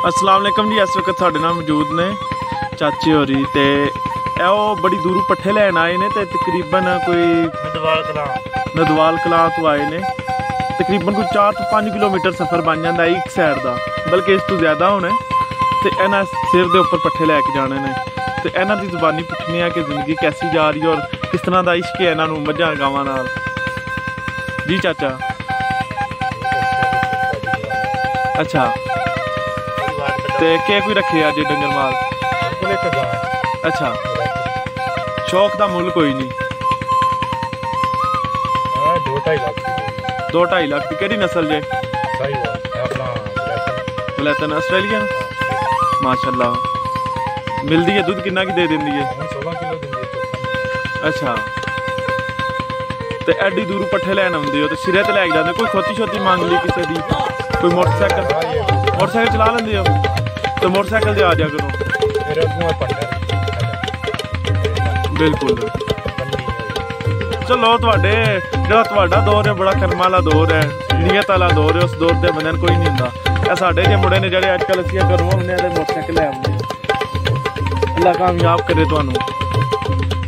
अस्सलाम वालेकुम जी। इस वक्त साढ़े नाल मौजूद ने चाची होरी ते बड़ी दूरों पट्ठे लैन आए ने ते तकरीबन कोई नदवाल कलां तो आए ने। तकरीबन कोई 4 तो 5 किलोमीटर सफ़र बन जाता है एक साइड का, बल्कि इस तो ज़्यादा होने। तो इन्हें सिर के उपर पट्ठे लैके जाने ने ते इन्हां दी ज़ुबानी पुछनी है कि जिंदगी कैसी जा रही है और किस तरह का इश्क है इन्हों मझां गावां नाल। जी चाचा। अच्छा ते क्या कोई रखे अज डंगर माल? अच्छा, शौक का मुल कोई नहीं। 2-2.5 लाख की केड़ी नस्ल जे? ब्लैतन ऑस्ट्रेलियन। माशाल्लाह। मिलती है दूध कितना की दे देंदी है? 16 किलो देंदी है। अच्छा, ते एडी दूर पट्ठे लैन आउंदे हो ते सिरे ते लैके जांदे? कोई खोती शोती मांग ली किसी दी? कोई मोटरसाइकिल चला लेंदे हो? तो मोटरसाइकिल से आ जा करो। बिल्कुल। चलो तुहाडे जो दौर है बड़ा कर्म वाला दौर है, नीयत वाला दौर है। उस दौर के बंदे कोई नहीं होंदा। साढ़े जो मुंडे ने जेडे अजकल असीं घरों आउने ते मोटरसाइकिल लै आउने। अल्लाह कामयाब करे तुहानू।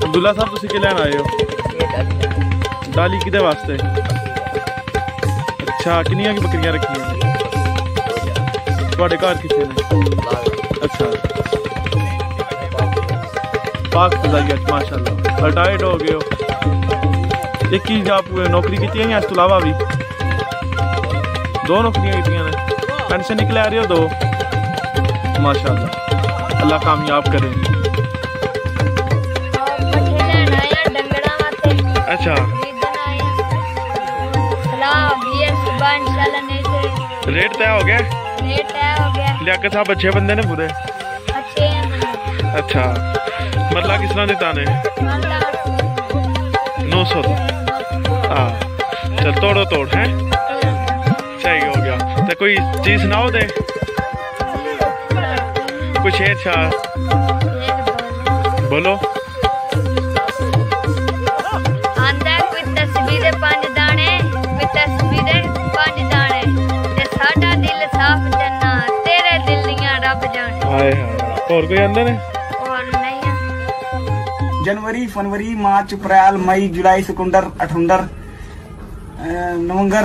अब्दुल्ला साहब तुसीं की लैन आए हो? डाली किहदे वास्ते? अच्छा, कितनियां की बकरियां रखियां ने? तुहाडे घर किथे ने? अच्छा, पाक फजाइया माशाल्लाह। रिटायर्ड हो गए हो? एक ही जॉब नौकरी की है या इस अलावा भी 2 नौकरियां की ने? पेंशन निकले आ रही हो 2? माशाल्लाह, अल्लाह कामयाब करे। अच्छा, रेट तय हो गया? लियाकत साहब अच्छे बंदे ने पूरे? अच्छा, मरला किस तरह देता ने? 900। हाँ चल, तोड़ो तोड़ है। सही हो गया। तो कोई चीज सुनाओ दे, कुछ शेर शार बोलो। और कोई अंदर है? जनवरी, फरवरी, मार्च, अप्रैल, मई, जुलाई, सितंबर, अठंबर, नवंबर,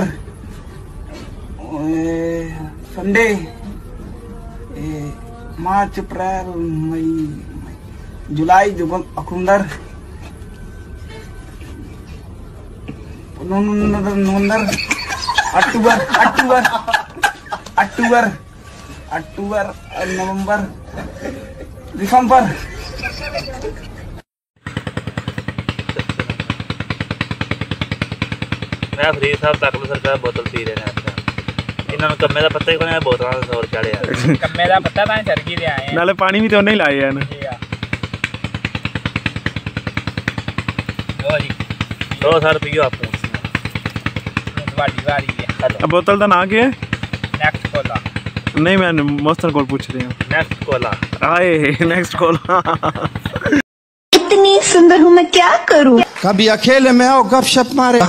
संडे, मार्च, अप्रैल, मई, जुलाई, अक्टूबर, नवंबर, अक्टूबर, नवंबर, दिसंबर। मैं फरीद साहब तक सरकार बोतल पी रहे हैं। इन्होंने कम्मे का पत्ता ही कोने बोतलों का 100 चढ़े यार। कम्मे का पत्ता तां सरकी दे आए हैं। नाले पानी भी तो नहीं लाए हैं ना। लो जी 2 सर पियो आप। अब बोतल का नाम क्या है? Next Cola. नहीं, मैं मोस्तर को पूछ रही हूँ। Next Cola. आए नेक्स्ट कोला। इतनी सुंदर हूँ मैं क्या करूँ? कभी अकेले में आओ गपशप मारे।